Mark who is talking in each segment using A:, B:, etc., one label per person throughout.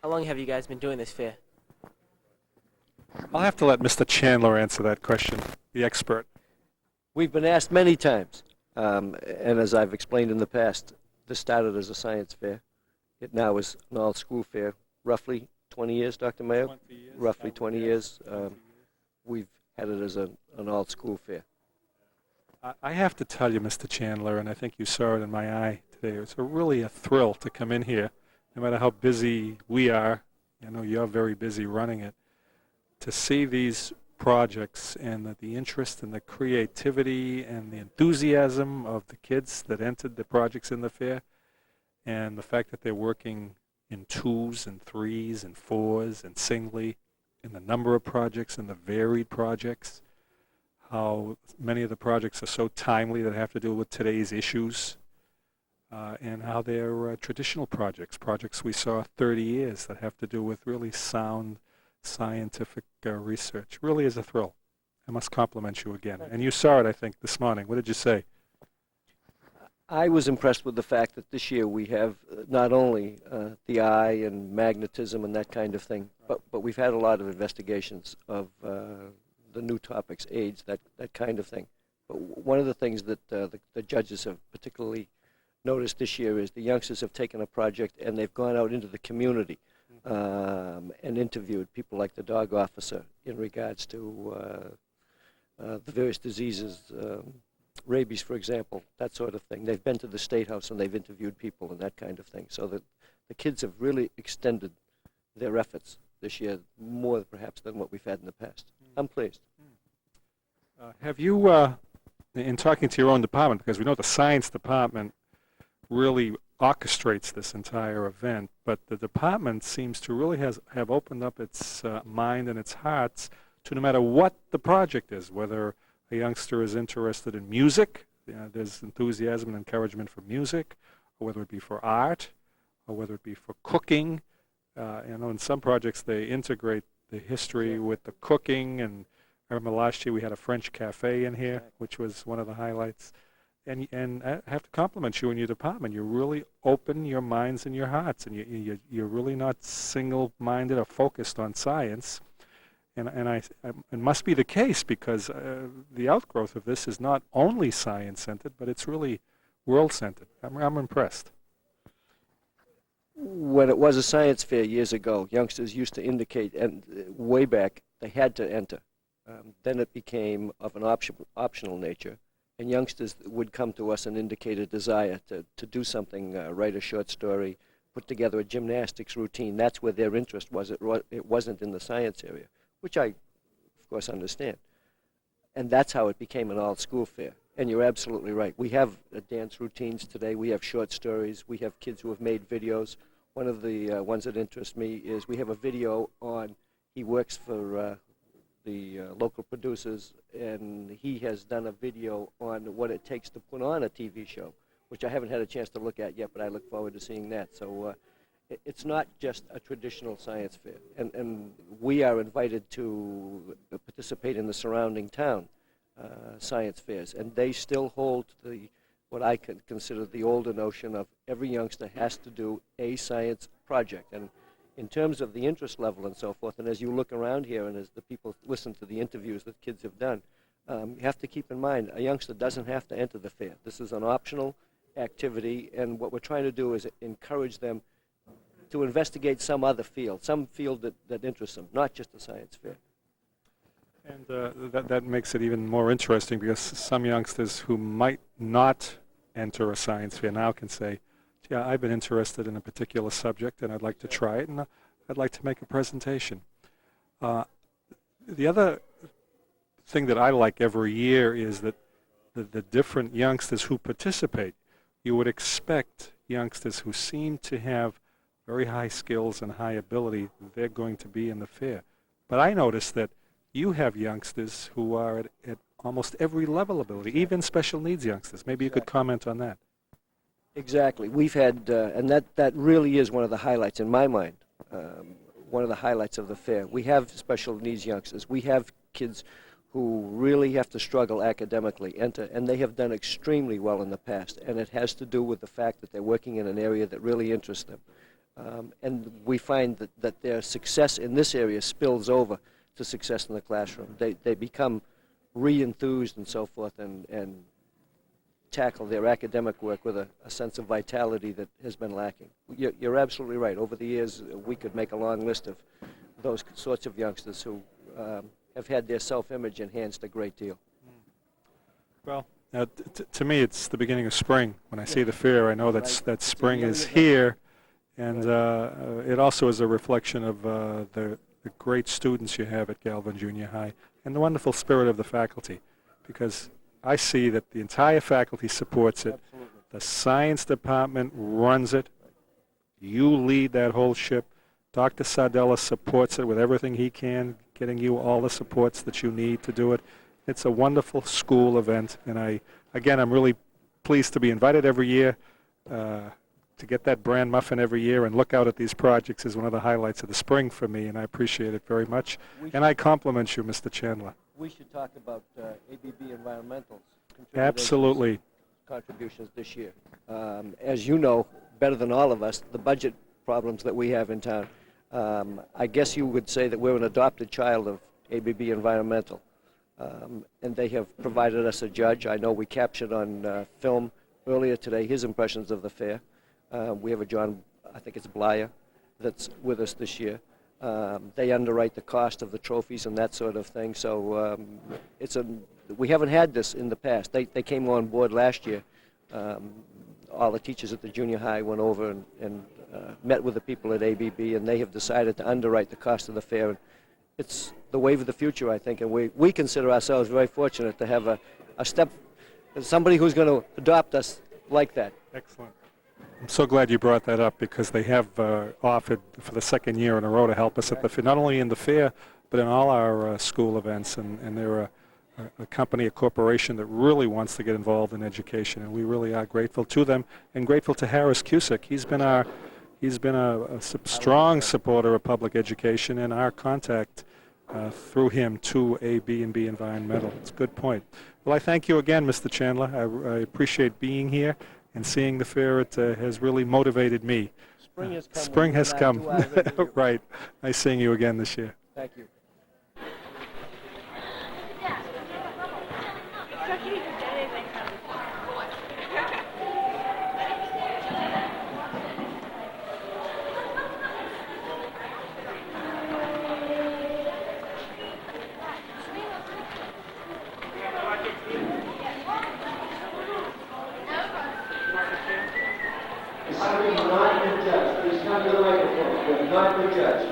A: How long have you guys been doing this fair?
B: I'll have to let Mr. Chandler answer that question, the expert.
C: We've been asked many times, and as I've explained in the past, this started as a science fair. It now is an all-school fair, roughly 20 years, Dr. Mayo?
B: 20 years.
C: Roughly 20 years.
B: 20 years.
C: We've had it as an all-school fair.
B: I have to tell you, Mr. Chandler, and I think you saw it in my eye today, it's really a thrill to come in here, no matter how busy we are. I know you're very busy running it, to see these projects and the interest and the creativity and the enthusiasm of the kids that entered the projects in the fair, and the fact that they're working in twos and threes and fours and singly, in the number of projects and the varied projects, how many of the projects are so timely that have to do with today's issues, and how they're traditional projects we saw 30 years that have to do with really sound scientific research. Really is a thrill. I must compliment you again. And you saw it, I think, this morning. What did you say?
C: I was impressed with the fact that this year we have not only the eye and magnetism and that kind of thing, but we've had a lot of investigations of the new topics, AIDS, that kind of thing. But one of the things that the judges have particularly noticed this year is the youngsters have taken a project and they've gone out into the community and interviewed people like the dog officer in regards to the various diseases, rabies, for example, that sort of thing. They've been to the State House and they've interviewed people and that kind of thing. So that the kids have really extended their efforts this year more perhaps than what we've had in the past. I'm pleased.
B: Have you, in talking to your own department, because we know the science department really orchestrates this entire event, but the department seems to really have opened up its mind and its hearts to no matter what the project is, whether a youngster is interested in music, there's enthusiasm and encouragement for music, or whether it be for art, or whether it be for cooking. In some projects they integrate the history with the cooking, and I remember last year we had a French cafe in here, which was one of the highlights. And I have to compliment you and your department. You really open your minds and your hearts, and you're really not single-minded or focused on science. And it must be the case because the outgrowth of this is not only science-centered, but it's really world-centered. I'm impressed.
C: When it was a science fair years ago, youngsters used to indicate, and way back, they had to enter. Then it became of an optional nature. And youngsters would come to us and indicate a desire to do something, write a short story, put together a gymnastics routine. That's where their interest was. It wasn't in the science area, which I, of course, understand. And that's how it became an all-school fair. And you're absolutely right. We have dance routines today. We have short stories. We have kids who have made videos. One of the ones that interests me is we have a video on, he works for the local producers, and he has done a video on what it takes to put on a TV show, which I haven't had a chance to look at yet, but I look forward to seeing that. So it's not just a traditional science fair, and we are invited to participate in the surrounding town science fairs, and they still hold what I could consider the older notion of every youngster has to do a science project. And in terms of the interest level and so forth, and as you look around here and as the people listen to the interviews that kids have done, you have to keep in mind a youngster doesn't have to enter the fair. This is an optional activity, and what we're trying to do is encourage them to investigate some other field, some field that interests them, not just a science fair.
B: And that makes it even more interesting because some youngsters who might not enter a science fair now can say, yeah, I've been interested in a particular subject and I'd like to try it, and I'd like to make a presentation. The other thing that I like every year is that the different youngsters who participate, you would expect youngsters who seem to have very high skills and high ability, they're going to be in the fair. But I noticed that you have youngsters who are at almost every level of ability, even special needs youngsters. Maybe you could comment on that.
C: Exactly. We've had, and that really is one of the highlights in my mind, one of the highlights of the fair. We have special needs youngsters. We have kids who really have to struggle academically, and they have done extremely well in the past, and it has to do with the fact that they're working in an area that really interests them. And we find that their success in this area spills over to success in the classroom. They become re-enthused and so forth and tackle their academic work with a sense of vitality that has been lacking. You're absolutely right. Over the years, we could make a long list of those sorts of youngsters who have had their self-image enhanced a great deal.
B: Well, to me, it's the beginning of spring. When I see the fair, I know that spring is here, and it also is a reflection of the great students you have at Galvin Junior High and the wonderful spirit of the faculty, because I see that the entire faculty supports it.
C: Absolutely.
B: The science department runs it. You lead that whole ship. Dr. Sardella supports it with everything he can, getting you all the supports that you need to do it. It's a wonderful school event, and I'm really pleased to be invited every year to get that bran muffin every year and look out at these projects is one of the highlights of the spring for me, and I appreciate it very much. And I compliment you, Mr. Chandler.
C: We should talk about ABB Environmental's
B: Absolutely.
C: contributions this year. As you know, better than all of us, the budget problems that we have in town. I guess you would say that we're an adopted child of ABB Environmental. And they have provided us a judge. I know we captured on film earlier today his impressions of the fair. We have a John, I think it's Blyer, that's with us this year. They underwrite the cost of the trophies and that sort of thing. So we haven't had this in the past. They came on board last year. All the teachers at the junior high went over and met with the people at ABB, and they have decided to underwrite the cost of the fair. And it's the wave of the future, I think, and we consider ourselves very fortunate to have somebody who's going to adopt us like that.
B: Excellent. I'm so glad you brought that up, because they have offered for the second year in a row to help us at the fair, not only in the fair, but in all our school events. And they're a company, a corporation that really wants to get involved in education, and we really are grateful to them and grateful to Harris Cusick. He's been a strong supporter of public education, and our contact through him to AB&B Environmental. It's a good point. Well, I thank you again, Mr. Chandler. I appreciate being here and seeing the fair. It has really motivated me.
C: Spring has come.
B: Spring has come. Right. Nice seeing you again this year.
C: Thank you. Please come to the microphone. We're not the judge.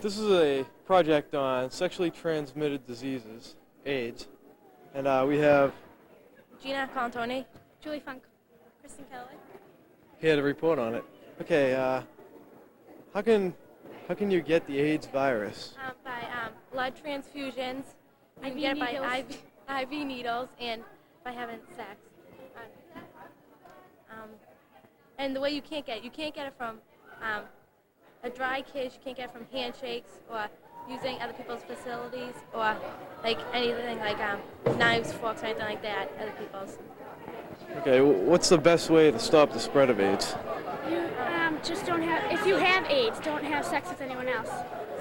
D: This is a project on sexually transmitted diseases, AIDS, and we have
E: Gina Colantoni, Julie Funk, Kristen Kelly.
D: here to report on it. Okay, how can you get the AIDS virus?
E: By blood transfusions. You can get it by IV needles and by having sex. And the way you can't get it from a dry kiss. You can't get it from handshakes or using other people's facilities or like anything like knives, forks, or anything like that. Other people's.
D: Okay, what's the best way to stop the spread of AIDS?
F: You just don't have. If you have AIDS, don't have sex with anyone else.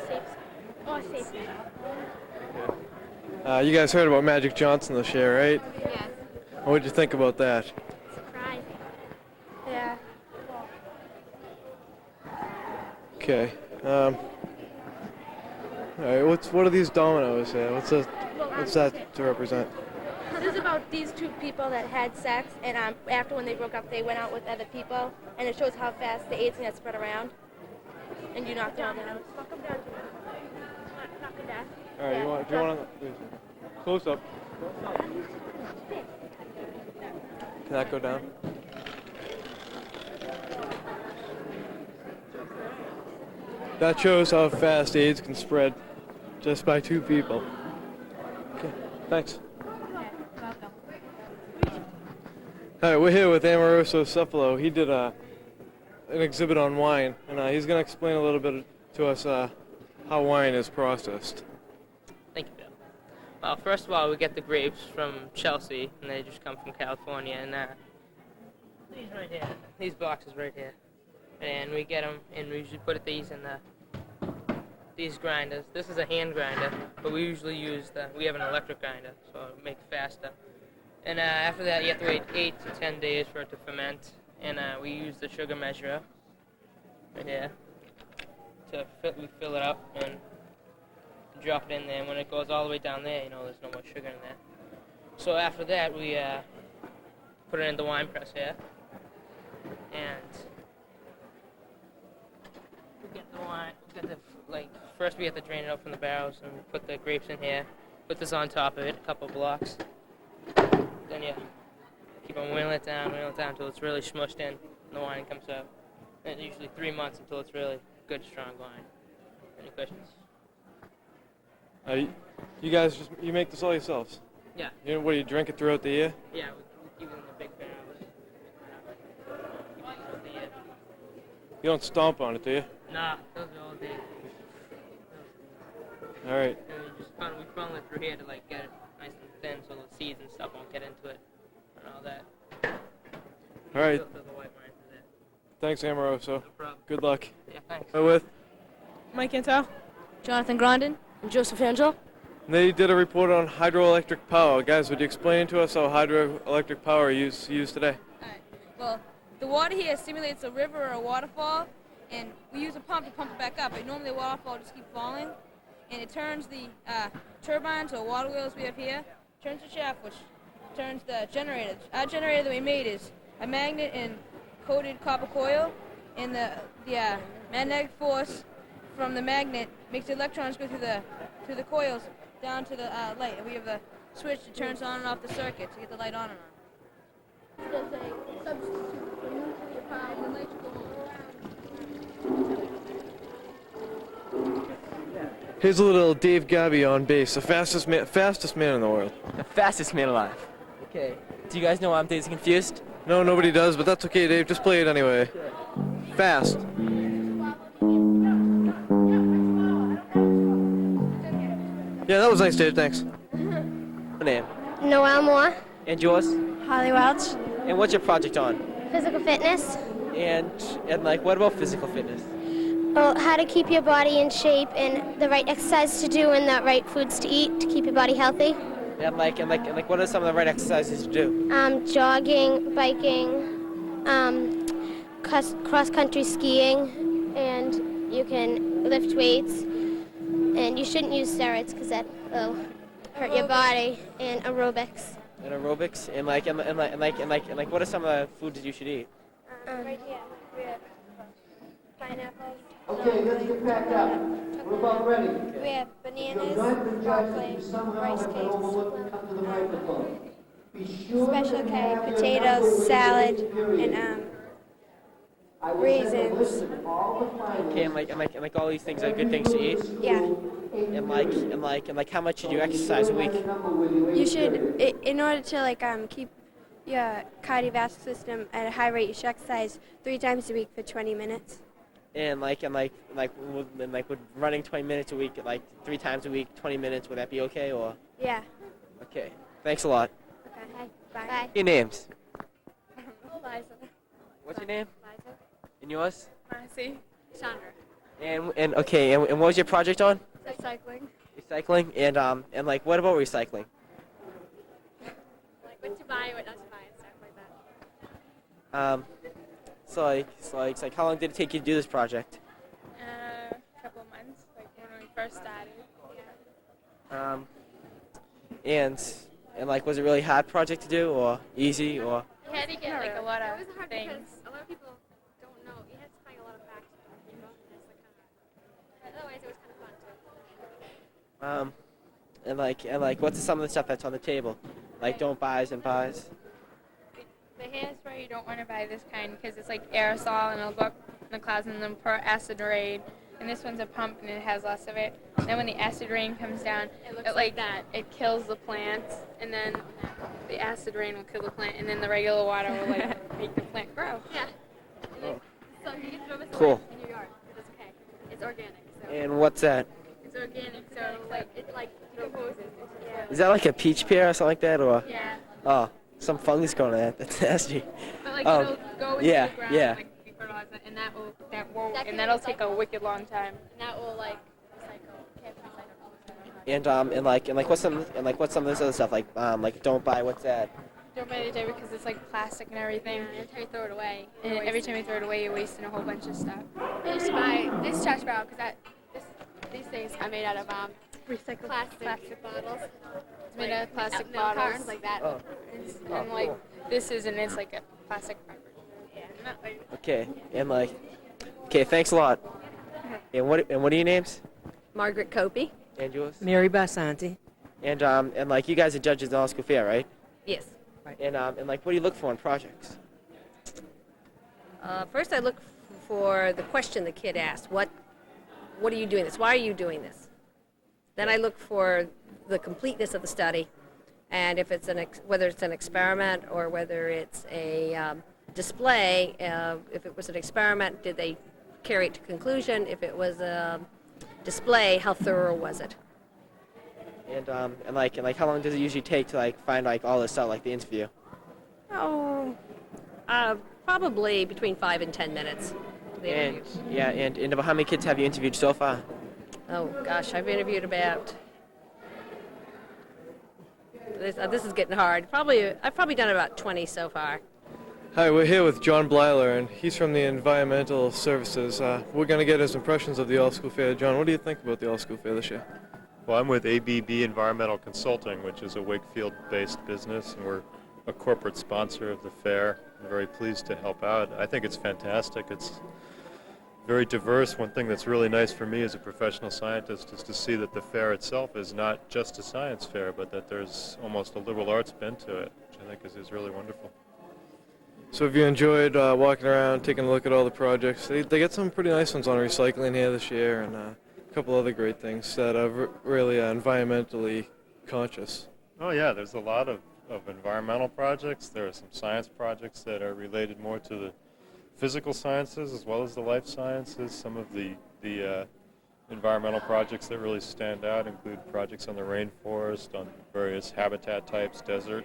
F: Safe.
D: You guys heard about Magic Johnson this year, right?
E: Yes.
D: What did you think about that?
F: Surprise.
E: Yeah.
D: Okay. All right. What are these dominoes here? What's that to represent?
E: This is about these two people that had sex, and after when they broke up, they went out with other people, and it shows how fast the AIDS can spread around. And you knock them down.
F: Knock them down. Knock them down.
D: All right. Do you want to close up? Can that go down? That shows how fast AIDS can spread just by two people. Okay, thanks. Hi, we're here with Amoroso Cepalo. He did an exhibit on wine, and he's going to explain a little bit to us how wine is processed.
G: Thank you, Bill. Well, first of all, we get the grapes from Chelsea, and they just come from California. And these right here, these boxes right here, and we get them, and we usually put these in these grinders. This is a hand grinder, but we usually use we have an electric grinder, so it makes it faster. And after that, you have to wait 8 to 10 days for it to ferment, and we use the sugar measurer right here to fill it up and drop it in there. And when it goes all the way down there, there's no more sugar in there. So after that, we put it in the wine press here, and we get the wine. First we have to drain it out from the barrels and put the grapes in here. Put this on top of it, a couple blocks. Then you keep on wheeling it down until it's really smushed in and the wine comes out. And usually 3 months until it's really good, strong wine. Any questions?
D: You guys you make this all yourselves?
G: Yeah.
D: What do you drink it throughout the year?
G: Yeah, we keep it in the big barrels. Keep it throughout the year.
D: You don't stomp on it, do you?
G: Nah, those are all day.
D: All right.
G: And we funnel it through here to get it nice and thin so the seeds and stuff won't get into it and all that.
D: All right.
G: Filter the white wine through there.
D: Thanks, Amoroso.
G: No problem.
D: Good luck.
G: Yeah, thanks.
D: We're with.
H: Mike Cantal.
I: Jonathan Grondin.
H: And Joseph Angel.
D: They did a report on hydroelectric power. Guys, would you explain to us how hydroelectric power is used today?
I: Alright. Well, the water here simulates a river or a waterfall, and we use a pump to pump it back up. But normally the waterfall just keeps falling, and it turns the turbines or water wheels we have here, turns the shaft, which turns the generator. Our generator that we made is a magnet and coated copper coil, and the magnetic force from the magnet makes the electrons go through the coils down to the light. And we have a switch that turns on and off the circuit to get the light on and on.
F: There's a substitute for nuclear power when lights go around.
D: Here's a little Dave Gabby on bass, the fastest man in the world.
A: The fastest man alive. Okay. Do you guys know why I'm Dazed and Confused?
D: No, nobody does, but that's okay, Dave. Just play it anyway. Fast. Yeah, that was nice, Dave. Thanks.
A: Your name?
F: Noel Moore,
A: And yours?
F: Holly Welch,
A: And what's your project on?
F: physical fitness.
A: And what about physical fitness?
F: Well, how to keep your body in shape and the right exercise to do and the right foods to eat to keep your body healthy.
A: And what are some of the right exercises to do?
F: Jogging, biking, cross-country skiing, and you can lift weights. And you shouldn't use steroids because that will hurt your body. And aerobics.
A: And aerobics? And what are some of the foods you should eat?
F: Right here, we have pineapples.
J: Okay, let's get back up. We're about ready.
F: We have
J: So
F: bananas,
J: don't apologize
F: broccoli,
J: if you somehow
F: rice
J: have trouble
F: cakes,
J: come to the microphone. Be sure
F: special
J: that you
F: K,
J: have your
F: potatoes,
J: number
F: salad,
J: period.
F: and
J: I will send a
F: raisins.
J: list of all the finalists.
A: Okay, and all these things are good things to eat?
F: Yeah.
A: And how much should you exercise a week?
F: You should, in order to keep your cardiovascular system at a high rate, you should exercise 3 times a week for 20 minutes.
A: And would running 20 minutes a week, 3 times a week, 20 minutes, would that be okay or?
F: Yeah.
A: Okay. Thanks a lot.
F: Okay. Bye.
A: Your names?
F: Liza.
A: What's your name?
F: Liza.
A: And yours?
H: Marcy.
F: Chandra.
A: And what was your project on?
F: Recycling.
A: Recycling. And what about recycling?
F: Like what to buy, what not to buy, and stuff like that.
A: So how long did it take you to do this project?
H: A couple of months, when we first started.
A: And was it a really hard project to do or easy or?
H: You had to get a lot of
F: It was hard
H: things.
F: because a lot of people don't know. You have to find a lot of facts. Otherwise, it was kind of fun too.
A: What's some of the stuff that's on the table? Don't buys and buys.
H: The hairspray, you don't want to buy this kind because it's like aerosol and it'll go up in the clouds and then pour acid rain. and this one's a pump, and it has less of it. And then when the acid rain comes down,
E: It looks like that.
H: It kills the plants, and then the acid rain will kill the plant, and then the regular water will like make the plant grow.
E: Yeah. So you can throw this
A: Cool.
E: away in your yard. It's okay. It's organic. So
A: And what's that?
H: It's organic, so
E: like it like decomposes. Yeah.
A: Is that like a peach pear or something like that, or?
H: yeah.
A: Oh, some fungus growing on that. That's nasty.
H: But like
A: Oh,
H: it'll go into
A: yeah,
H: the ground
A: yeah.
H: like be fertilizer, and that won't,
E: That can
H: and
E: be
H: that'll take a
E: recycled.
H: wicked long time.
E: And that will like recycle. Can't recycle.
A: And what's some of this other stuff like don't buy what's that?
H: Don't buy it because it's like plastic and everything.
E: Yeah, every time you throw it away.
H: And every time you throw it away, you're wasting a whole bunch of stuff.
E: I used to buy this trash barrel because these things are made out of recycled plastic bottles.
H: It's made out of plastic
E: milk
H: bottles.
E: cartons like that.
A: Oh,
H: And like this is, and it's like a plastic wrapper.
E: Yeah, not like
A: okay. And okay, thanks a lot. And what are your names?
K: Margaret Copey.
A: And yours?
K: Mary Basanti.
A: And you guys are judges in all school fair, right?
K: Yes. Right.
A: And what do you look for in projects?
K: First, I look for the question the kid asked. What are you doing this? Why are you doing this? Then I look for the completeness of the study, and if it's whether it's an experiment or whether it's a display. If it was an experiment, did they carry it to conclusion? If it was a display, how thorough was it?
A: And how long does it usually take to find all this out, like the interview?
K: Oh, probably between 5 and 10 minutes. The
A: And
K: interviews.
A: yeah, and about how many kids have you interviewed so far?
K: Oh gosh, I've interviewed about. This is getting hard. I've probably done about 20 so far.
D: Hi, we're here with John Blyler, and he's from the Environmental Services. We're going to get his impressions of the All-School Fair. John, what do you think about the All-School Fair this year?
L: Well, I'm with ABB Environmental Consulting, which is a Wakefield-based business, and we're a corporate sponsor of the fair. I'm very pleased to help out. I think it's fantastic. It's very diverse. One thing that's really nice for me as a professional scientist is to see that the fair itself is not just a science fair, but that there's almost a liberal arts bent to it, which I think is really wonderful.
D: So have you enjoyed walking around, taking a look at all the projects? They get some pretty nice ones on recycling here this year, and a couple other great things that are really environmentally conscious.
L: Oh yeah, there's a lot of environmental projects. There are some science projects that are related more to the physical sciences as well as the life sciences. Some of the environmental projects that really stand out include projects on the rainforest, on various habitat types, desert,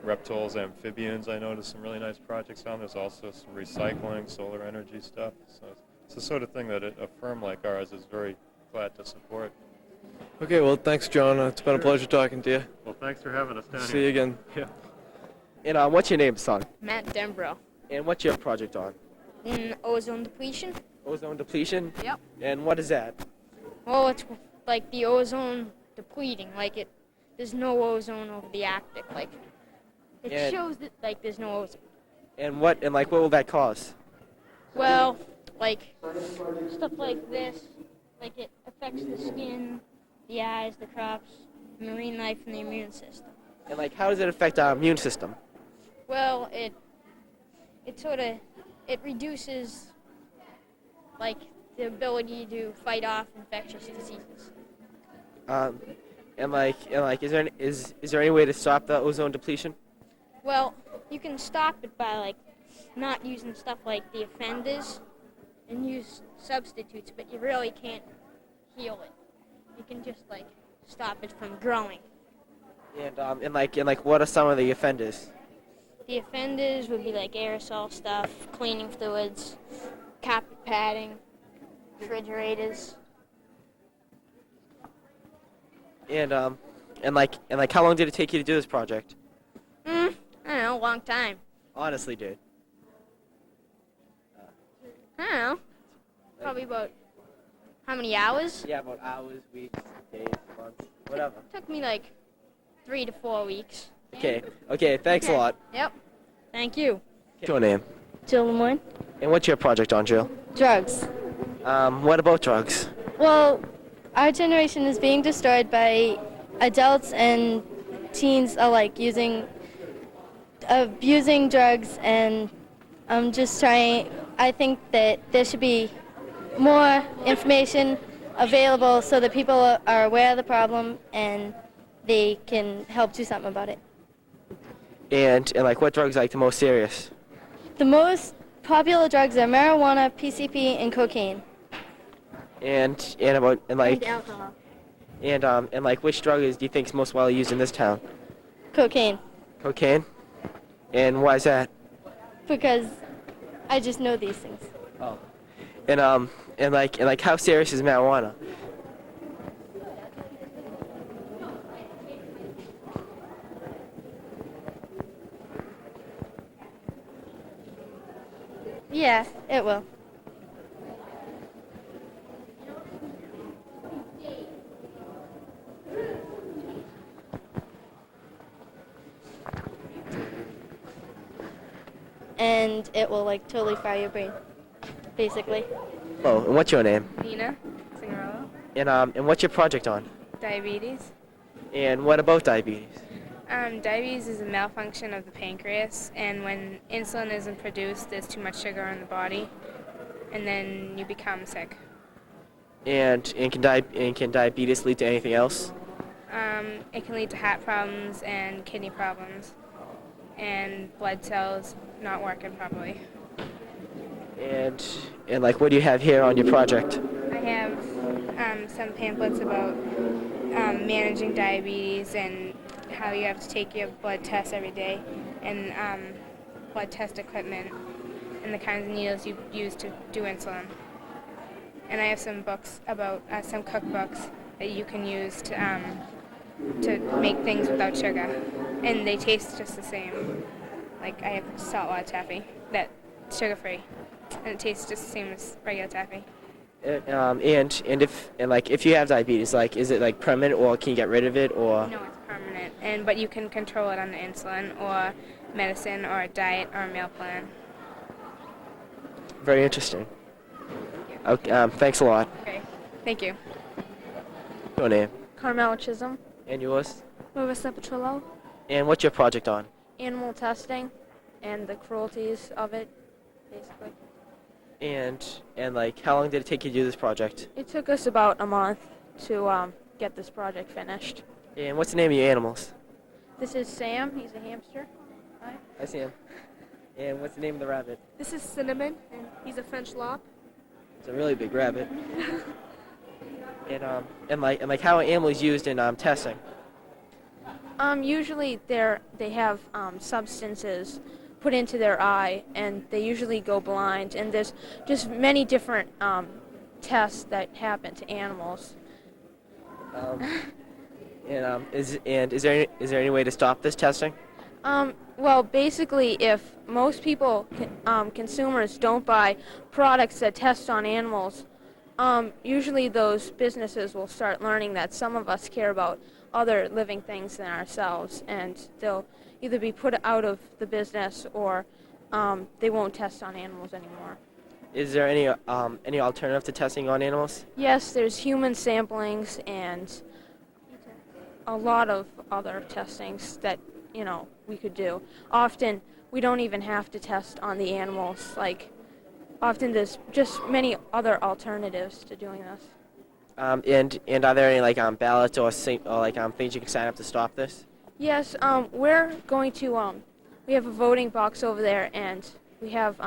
L: reptiles, amphibians. I noticed some really nice projects on. There's also some recycling, solar energy stuff. So it's the sort of thing that a firm like ours is very glad to support.
D: Okay, well, thanks, John. It's been a pleasure talking to you.
L: Well, thanks for having us down here.
D: See you again.
L: Yeah.
A: And what's your name, son?
M: Matt Denbrough.
A: And what's your project on?
M: Ozone depletion.
A: Ozone depletion?
M: Yep.
A: And what is that?
M: Well, it's like the ozone depleting. There's no ozone over the Arctic. It
A: Yeah.
M: shows that there's no ozone.
A: And what will that cause?
M: Well, stuff like this, it affects the skin, the eyes, the crops, marine life, and the immune system.
A: And how does it affect our immune system?
M: Well, it reduces the ability to fight off infectious diseases.
A: Is there any way to stop the ozone depletion?
M: Well, you can stop it by not using stuff like the offenders and use substitutes, but you really can't heal it. You can just stop it from growing.
A: And what are some of the offenders?
M: The offenders would be aerosol stuff, cleaning fluids, carpet padding, refrigerators.
A: And how long did it take you to do this project?
M: I don't know, a long time.
A: Honestly, dude.
M: I don't know. Probably about how many hours?
A: Yeah, about hours, weeks, days, months, whatever.
M: Took me 3 to 4 weeks.
A: Okay, thanks a lot.
M: Yep. Thank you.
A: What's your name?
N: Jill Lemoyne.
A: And what's your project on, Jill?
N: Drugs.
A: What about drugs?
N: Well, our generation is being destroyed by adults and teens alike abusing drugs, and I think that there should be more information available so that people are aware of the problem and they can help do something about it.
A: And like what drugs are like the most serious?
N: The most popular drugs are marijuana, PCP, and cocaine.
A: And
N: alcohol.
A: And like which drug do you think is most widely used in this town?
N: Cocaine.
A: Cocaine. And why is that?
N: Because I just know these things.
A: Oh. And like how serious is marijuana?
N: Yeah, it will. And it will like totally fry your brain, basically.
A: Oh, and what's your name?
H: Nina Cingarello.
A: And what's your project on?
H: Diabetes.
A: And what about diabetes?
H: Diabetes is a malfunction of the pancreas, and when insulin isn't produced, there's too much sugar in the body, and then you become sick.
A: And can diabetes lead to anything else?
H: It can lead to heart problems and kidney problems, and blood cells not working properly.
A: And like what do you have here on your project?
H: I have some pamphlets about managing diabetes and how you have to take your blood tests every day, and blood test equipment, and the kinds of needles you use to do insulin. And I have some books about some cookbooks that you can use to make things without sugar, and they taste just the same. Like I have saltwater taffy that's sugar-free, and it tastes just the same as regular taffy.
A: And if you have diabetes, like is it like permanent or can you get rid of it or?
H: No, it's permanent, but you can control it on the insulin or medicine or a diet or a meal plan.
A: Very interesting. Okay, thanks a lot.
H: Okay, thank you.
A: Your name?
O: Carmela Chisholm.
A: And yours?
O: Marissa Petrillo.
A: And what's your project on?
O: Animal testing and the cruelties of it, basically.
A: And like how long did it take you to do this project?
O: It took us about a month to get this project finished.
A: And what's the name of your animals?
O: This is Sam. He's a hamster. Hi.
A: Hi, Sam. And what's the name of the rabbit?
P: This is Cinnamon, and he's a French lop.
A: It's a really big rabbit. and like how are animals used in testing?
O: Usually they have substances put into their eye, and they usually go blind. And there's just many different tests that happen to animals.
A: Is there any way to stop this testing?
O: Well, basically, if most people, consumers, don't buy products that test on animals, usually those businesses will start learning that some of us care about other living things than ourselves, and they'll either be put out of the business or they won't test on animals anymore.
A: Is there any alternative to testing on animals?
O: Yes, there's human samplings and a lot of other testings that we could do. Often we don't even have to test on the animals. Like often there's just many other alternatives to doing this.
A: And are there any ballots or things you can sign up to stop this?
O: Yes, we're going to we have a voting box over there, and we have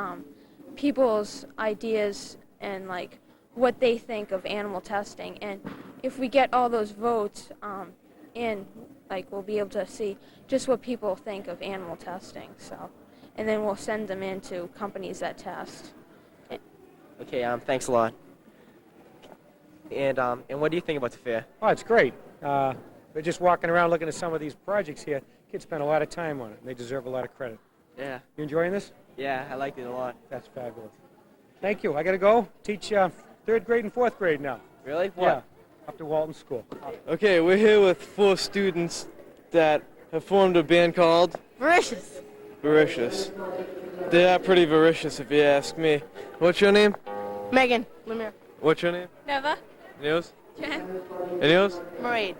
O: people's ideas and what they think of animal testing. And if we get all those votes in, we'll be able to see just what people think of animal testing. So, and then we'll send them in to companies that test.
A: Okay, thanks a lot. And what do you think about the fair?
Q: Oh, it's great. We're just walking around looking at some of these projects here. Kids spend a lot of time on it, and they deserve a lot of credit.
A: Yeah.
Q: You enjoying this?
A: Yeah, I liked it a lot.
Q: That's fabulous. Thank you. I got to go teach 3rd grade and 4th grade now.
A: Really? What?
Q: Yeah, up to Walton School.
D: Okay, we're here with 4 students that have formed a band called
N: Vericious.
D: Vericious. They are pretty vericious, if you ask me. What's your name?
N: Megan Lemire.
D: What's your name?
N: Neva.
D: And yours?
N: Jen.
D: And yours?
N: Maureen.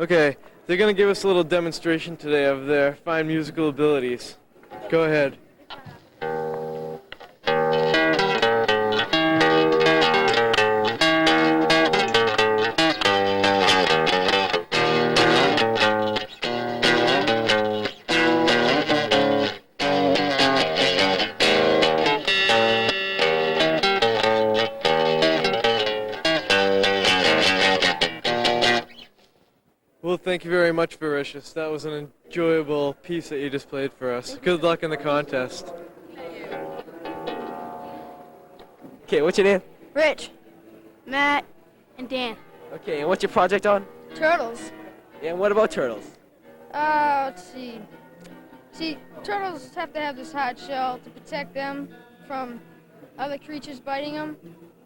D: Okay, they're going to give us a little demonstration today of their fine musical abilities. Go ahead. Thank you very much, Vericious. That was an enjoyable piece that you just played for us. Good luck in the contest.
A: Okay, what's your name?
M: Rich, Matt, and Dan.
A: Okay, and what's your project on?
M: Turtles.
A: Yeah, and what about turtles?
M: Let's see. See, turtles have to have this hard shell to protect them from other creatures biting them.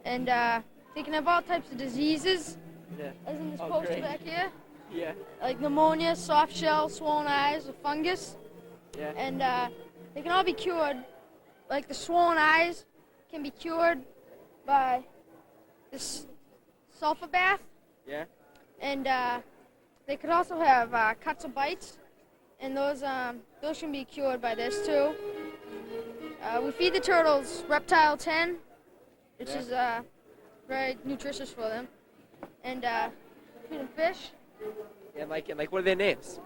M: And they can have all types of diseases,
A: Yeah.
M: as in this
A: Oh,
M: poster
A: great.
M: back here.
A: Yeah.
M: Like pneumonia, soft shell, swollen eyes, or fungus.
A: Yeah.
M: And they can all be cured. Like the swollen eyes can be cured by this sulfur bath.
A: Yeah.
M: And they could also have cuts or bites, and those can be cured by this too. We feed the turtles Reptile 10, which is very nutritious for them, and feed them fish.
A: And like what are their names?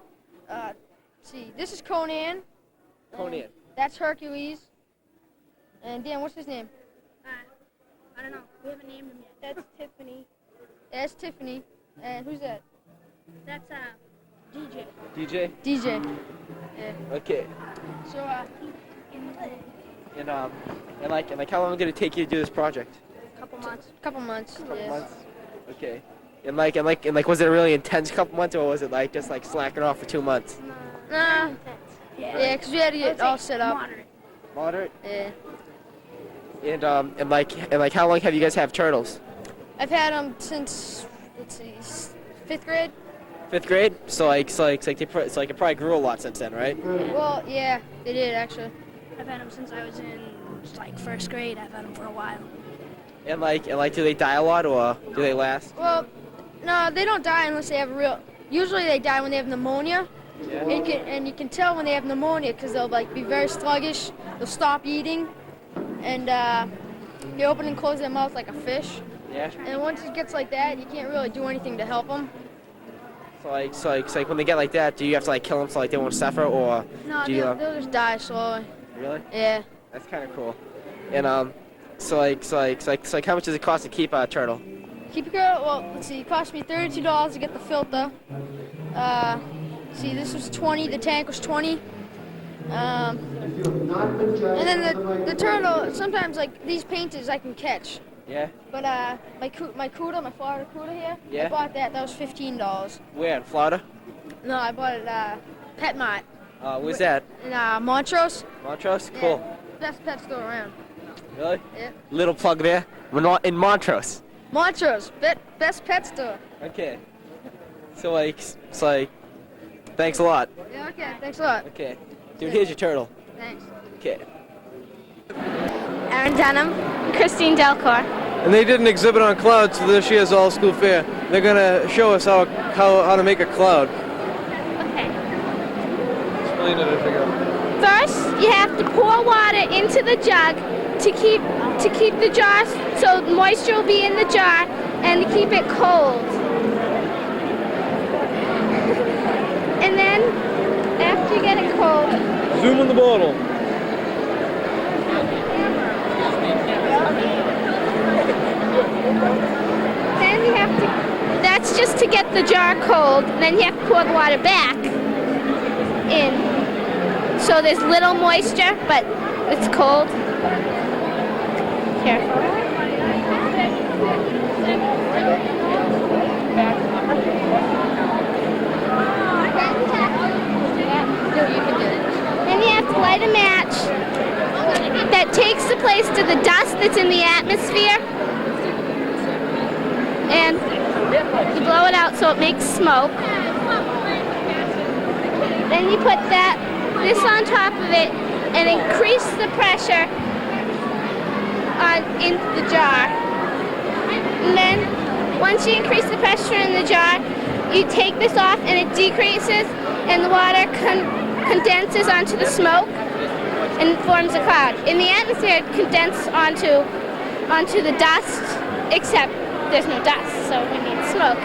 M: See, this is Conan.
A: Conan.
M: That's Hercules. And Dan, what's his name?
F: I don't know. We haven't named him yet.
M: That's Tiffany. That's Tiffany. And who's that?
F: That's DJ.
A: DJ.
M: DJ. Yeah.
A: Okay.
M: So
A: And like how long did it take you to do this project?
M: couple months.
A: Couple
M: Yes.
A: months. Okay. And like was it a really intense couple months, or was it like just like slacking off for 2 months?
M: Nah. Yeah, because we had to get all set up.
A: Moderate.
M: Yeah.
A: And like how long have you guys have turtles?
M: I've had them since, let's see, 5th grade.
A: 5th grade. So like it probably grew a lot since then, right?
M: Well, yeah, they did actually.
F: I've had them since I was in like 1st grade. I've had them for a while.
A: And like do they die a lot, or do they last?
M: Well, no, they don't die unless they have usually they die when they have pneumonia.
A: Yeah.
M: And you can tell when they have pneumonia because they'll like be very sluggish. They'll stop eating, and they open and close their mouth like a fish.
A: Yeah.
M: And once it gets like that, you can't really do anything to help them.
A: So like when they get like that, do you have to like kill them so like they won't suffer, or
M: No,
A: do you?
M: they'll just die slowly.
A: Really?
M: Yeah.
A: That's kind of cool. And so how much does it cost to keep a turtle?
M: Keep it girl. Well, let's see. It cost me $32 to get the filter. See, this was 20. The tank was 20. And then the turtle. Sometimes like these painters I can catch.
A: Yeah.
M: But my cuda, my Florida cuda here.
A: Yeah.
M: I bought that. That was $15.
A: Where in Florida?
M: No, I bought it at Pet Mart.
A: Where's that?
M: In Montrose.
A: Montrose?
M: Yeah.
A: Cool.
M: Best pet store around.
A: Really?
M: Yeah.
A: Little plug there. We're not in Montrose.
M: Montrose, best pet store.
A: Okay. So like, thanks a lot.
M: Yeah, okay, thanks a lot.
A: Okay. Dude, here's your turtle.
M: Thanks.
A: Okay.
F: Aaron Dunham, Christine Delcor.
D: And they did an exhibit on clouds for this year's all school fair. They're gonna show us how to make a cloud.
F: Okay.
D: Explain it, I figure.
F: First, you have to pour water into the jug to keep the jar so moisture will be in the jar and to keep it cold. And then after you get it cold,
D: Zoom in the bottle.
F: then you have to, that's just to get the jar cold, then you have to pour the water back in. So there's little moisture, but it's cold. Careful. Then you have to light a match that takes the place to the dust that's in the atmosphere. And you blow it out so it makes smoke. Then you put this on top of it and increase the pressure in the jar. And then once you increase the pressure in the jar, you take this off and it decreases and the water condenses onto the smoke and forms a cloud. In the atmosphere, it condenses onto the dust, except there's no dust, so we need smoke.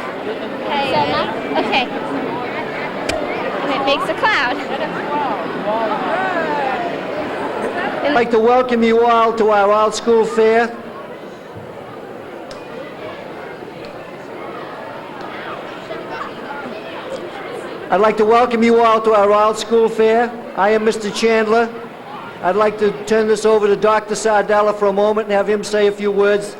F: Okay. And it makes a cloud.
J: I'd like to welcome you all to our all-school fair. I'd like to welcome you all to our all-school fair. I am Mr. Chandler. I'd like to turn this over to Dr. Sardella for a moment and have him say a few words.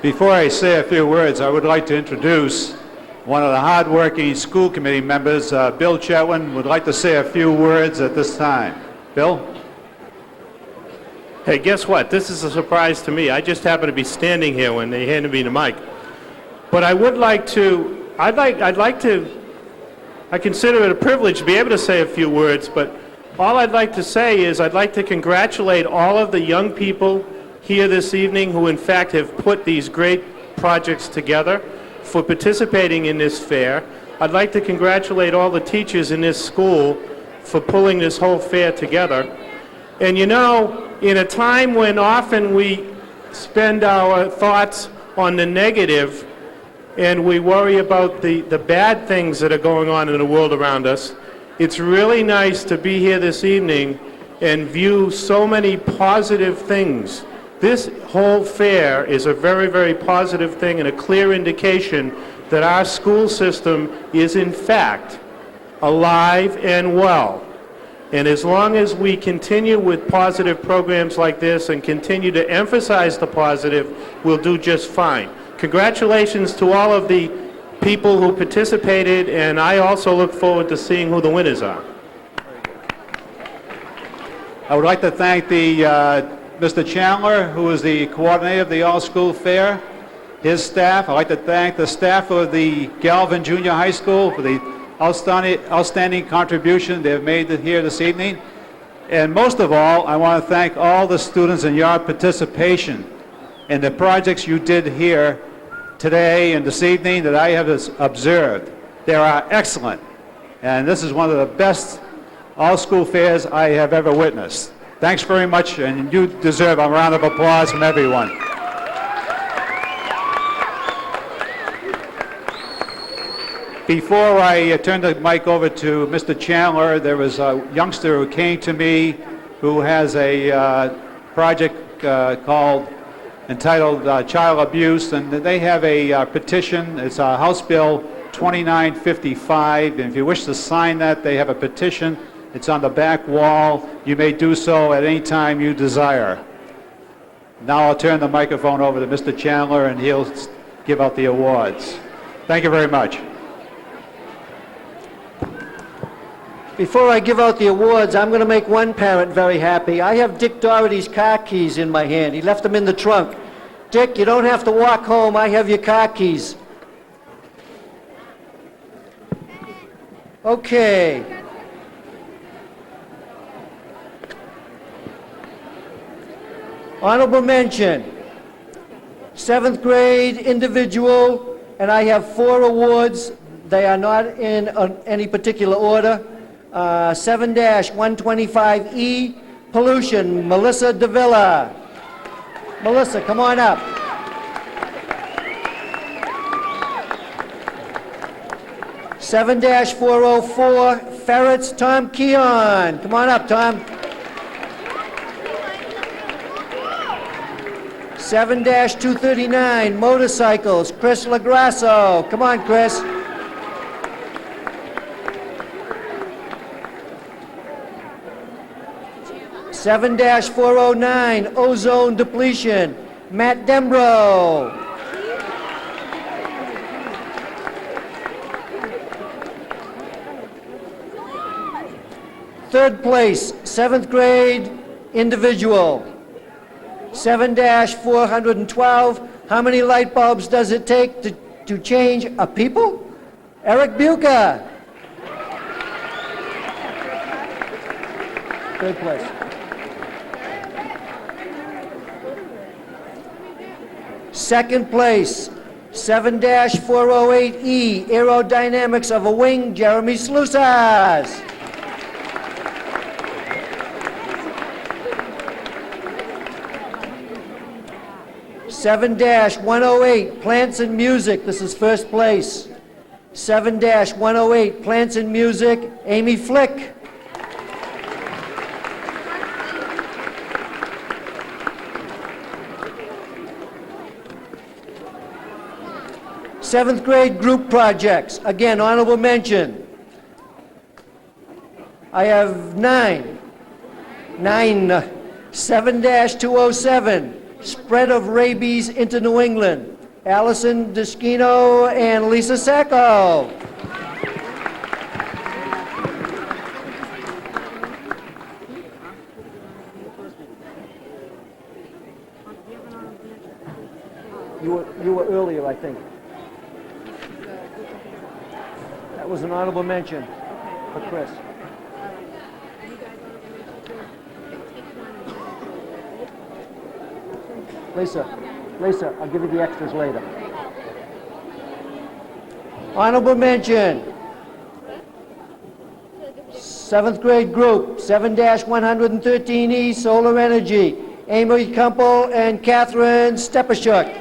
R: Before I say a few words, I would like to introduce one of the hard-working school committee members, Bill Chetwin, would like to say a few words at this time. Bill?
S: Hey, guess what? This is a surprise to me. I just happened to be standing here when they handed me the mic. But I would like to, I consider it a privilege to be able to say a few words, but all I'd like to say is I'd like to congratulate all of the young people here this evening who in fact have put these great projects together for participating in this fair. I'd like to congratulate all the teachers in this school for pulling this whole fair together. And you know, in a time when often we spend our thoughts on the negative and we worry about the bad things that are going on in the world around us, it's really nice to be here this evening and view so many positive things. This whole fair is a very, very positive thing and a clear indication that our school system is in fact alive and well. And as long as we continue with positive programs like this and continue to emphasize the positive, we'll do just fine. Congratulations to all of the people who participated, and I also look forward to seeing who the winners are.
R: I would like to thank the Mr. Chandler, who is the coordinator of the all-school fair, his staff. I'd like to thank the staff of the Galvin Junior High School for the outstanding contribution they've made here this evening. And most of all, I want to thank all the students and your participation in the projects you did here today and this evening that I have observed. They are excellent. And this is one of the best all-school fairs I have ever witnessed. Thanks very much, and you deserve a round of applause from everyone. Before I turn the mic over to Mr. Chandler, there was a youngster who came to me who has a project entitled Child Abuse, and they have a petition. It's House Bill 2955, and if you wish to sign that, they have a petition. It's on the back wall. You may do so at any time you desire. Now I'll turn the microphone over to Mr. Chandler, and he'll give out the awards. Thank you very much.
J: Before I give out the awards, I'm going to make one parent very happy. I have Dick Doherty's car keys in my hand. He left them in the trunk. Dick, you don't have to walk home. I have your car keys. Okay. Honorable mention, 7th grade individual, and I have 4 awards. They are not in any particular order. 7-125E, pollution, Melissa Davila. Melissa, come on up. – 7-404, ferrets, Tom Keon. Come on up, Tom. 7-239, motorcycles, Chris Lagrasso. Come on, Chris. 7-409, ozone depletion, Matt Dembro. Third place, 7th grade individual, 7-412. How many light bulbs does it take to change a people? Eric Buca. Third place. Second place, 7-408E, aerodynamics of a wing, Jeremy Slusas. (7-108) Plants and Music. This is first place. 7-108 Plants and Music, Amy Flick. Seventh grade group projects. Again, honorable mention. I have 7-207, spread of rabies into New England. Allison Deschino and Lisa Sacco. You were earlier, I think. That was an honorable mention for Chris. Lisa, I'll give you the extras later. Honorable mention. 7th grade group, 7-113E, solar energy. Amy Kumpel and Catherine Stepashuk.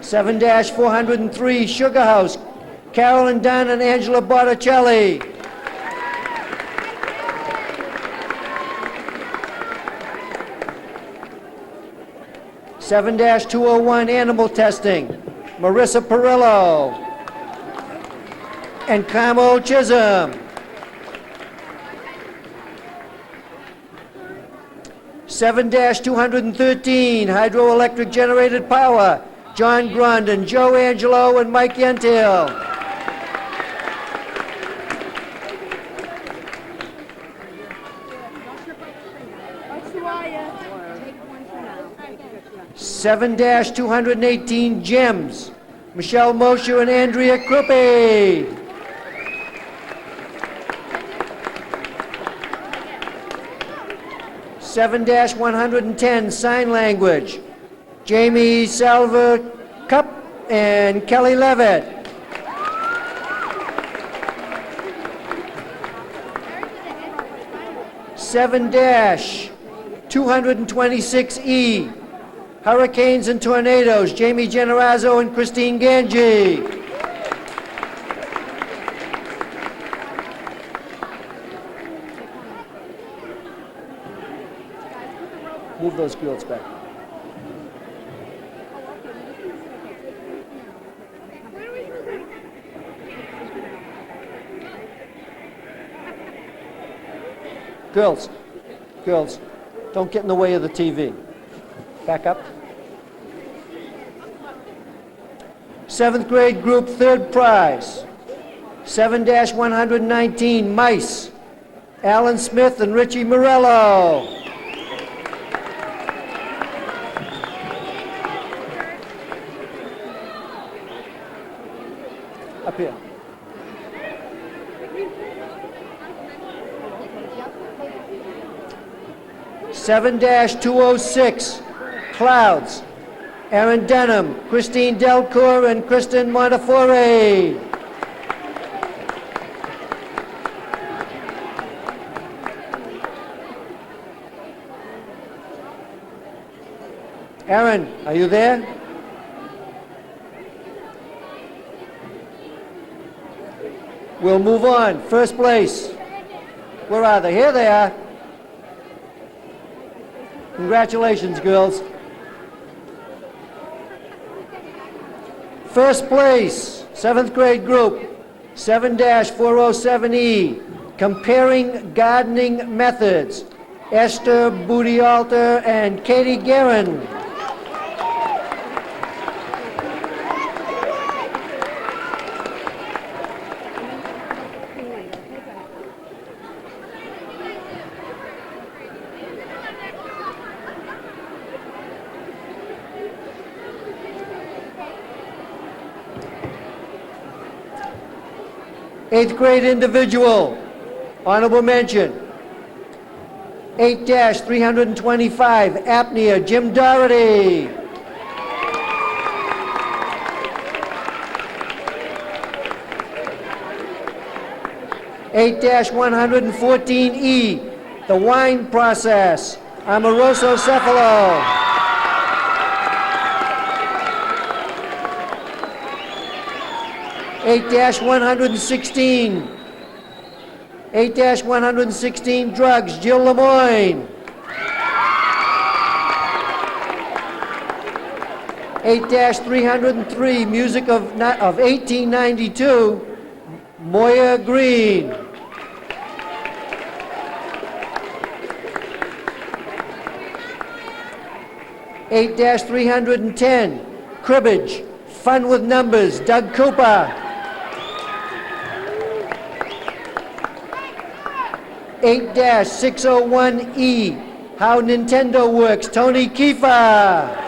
J: 7-403, Sugar House, Carolyn Dunn and Angela Botticelli. 7-201, animal testing, Marissa Perillo and Carmo Chisholm. 7-213, hydroelectric generated power, John Grondin, Joe Angelo, and Mike Yentil. 7-218, GEMS, Michelle Mosher and Andrea Kruppe. 7-110, sign language, Jamie Salver Cup and Kelly Levitt. 7-226E, hurricanes and tornadoes, Jamie Generazzo and Christine Ganji. Move those girls back. Girls, don't get in the way of the TV. Back up. 7th grade group, 3rd prize. 7-119, mice, Alan Smith and Richie Morello. 7-206, clouds, Aaron Denham, Christine Delcourt, and Kristen Montefiore. 'Aaron, are you there? We'll move on. First place. Where are they? Here they are. Congratulations, girls. First place, 7th grade group, 7-407E, comparing gardening methods, Esther Budialter and Katie Guerin. Eighth grade individual, honorable mention, 8-325, apnea, Jim Doherty. 8-114E, the wine process, Amoroso Cephalo. 8-116. 8-116 drugs, Jill Lemoyne. 8-303, music of 1892, Moya Green. 8-310, cribbage, fun with numbers, Doug Cooper. 8-601E, how Nintendo works, Tony Kiefer.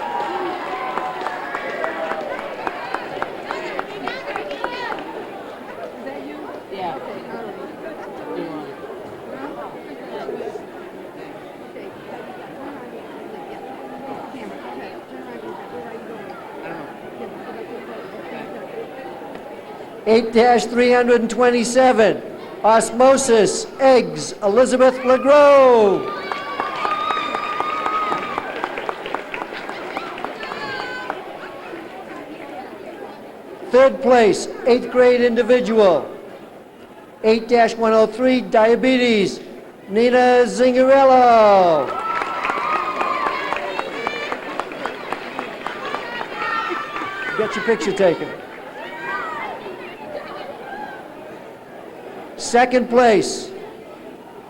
J: 8-327, osmosis, eggs, Elizabeth LeGros. 3rd place, 8th grade individual. 8-103, diabetes, Nina Zingarello. Get your picture taken. 2nd place,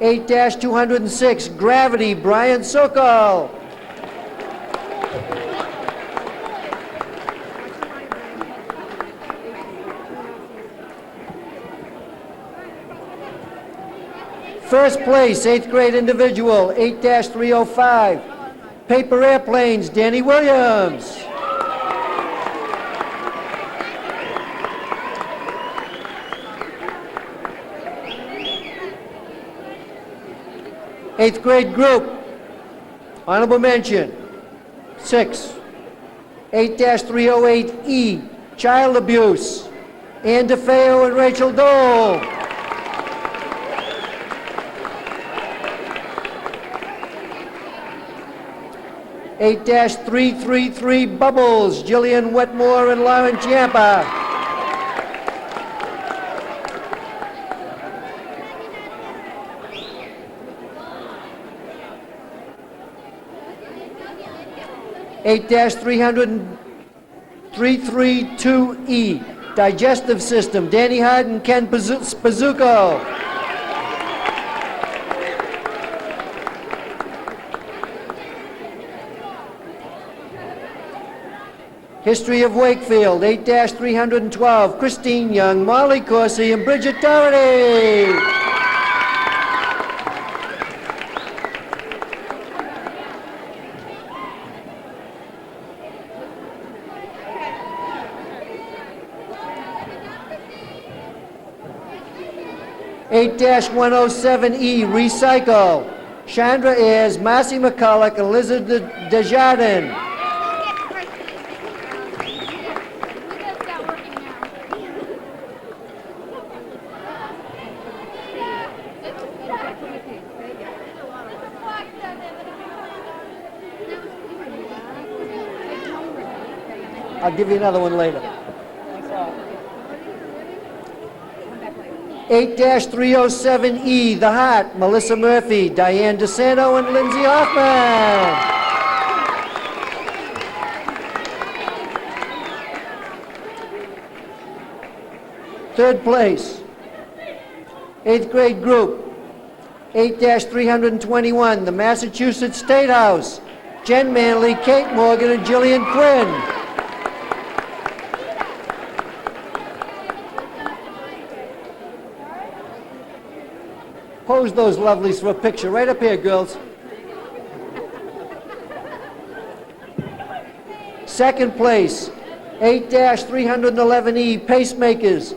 J: 8-206, gravity, Brian Sokol. 1st place, 8th grade individual, 8-305, paper airplanes, Danny Williams. 8th grade group, honorable mention, 6, 8-308E, child abuse, Ann DeFeo and Rachel Dole. 8-333 Bubbles, Jillian Wetmore and Lauren Chiampa. 8-332E, digestive system, Danny Hart and Ken Pizzuco. 'History of Wakefield, 8-312, Christine Young, Molly Corsi, and Bridget Doherty. (8-107E), Recycle, Chandra Ayers, Marcy McCulloch, and Lizard Desjardins. 'I'll give you another one later. 8-307E, The Heart, Melissa Murphy, Diane DeSanto, and Lindsay Hoffman. Third place, 8th grade group, 8-321, the Massachusetts State House, Jen Manley, Kate Morgan, and Jillian Quinn. Pose those lovelies for a picture. Right up here, girls. Second place, 8-311E, Pacemakers,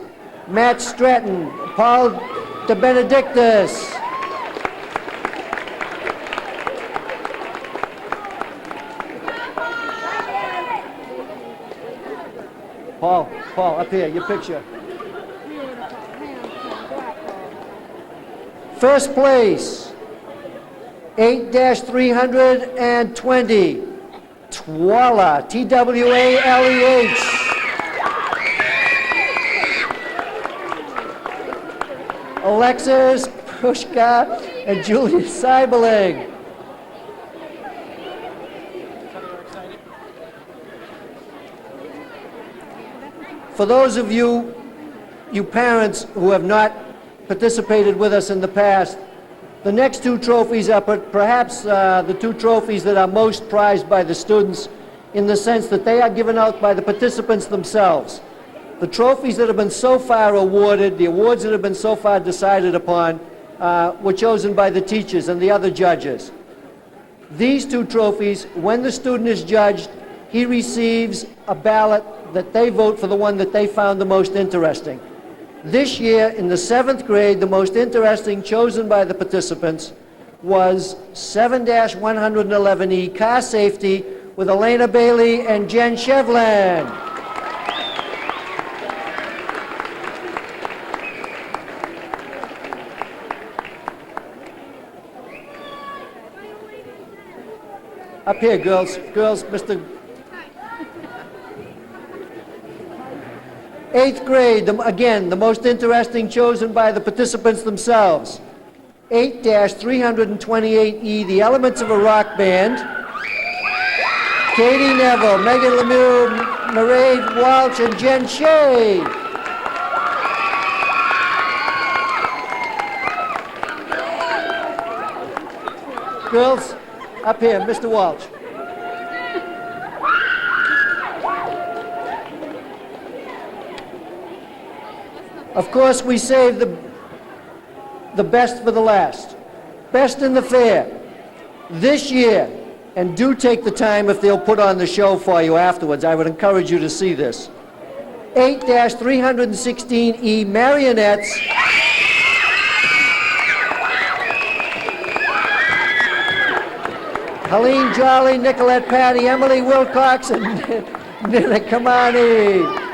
J: Matt Stratton, Paul DeBenedictis. Paul, up here, your picture. First place, 8-320, Twala, T-W-A-L-E-H. Alexis Pushka and Julia Seibeling. for those of you parents who have not participated with us in the past, the next two trophies are perhaps the two trophies that are most prized by the students in the sense that they are given out by the participants themselves. The trophies that have been so far awarded, the awards that have been so far decided upon, were chosen by the teachers and the other judges. These two trophies, when the student is judged, he receives a ballot that they vote for the one that they found the most interesting. This year, in the 7th grade, the most interesting chosen by the participants was 7-111E, Car Safety, with Elena Bailey and Jen Shevlin. Up here, girls. Girls, Mr. 8th grade, again, the most interesting chosen by the participants themselves. 8-328E, The Elements of a Rock Band. Katie Neville, Megan Lemieux, Mairead Walsh, and Jen Shea. Girls, up here, Mr. Walsh. Of course, we save the best for the last. Best in the fair. This year, and do take the time if they'll put on the show for you afterwards. I would encourage you to see this. 8-316E, Marionettes. Helene Jolly, Nicolette Patty, Emily Wilcox, and Nina Kamani.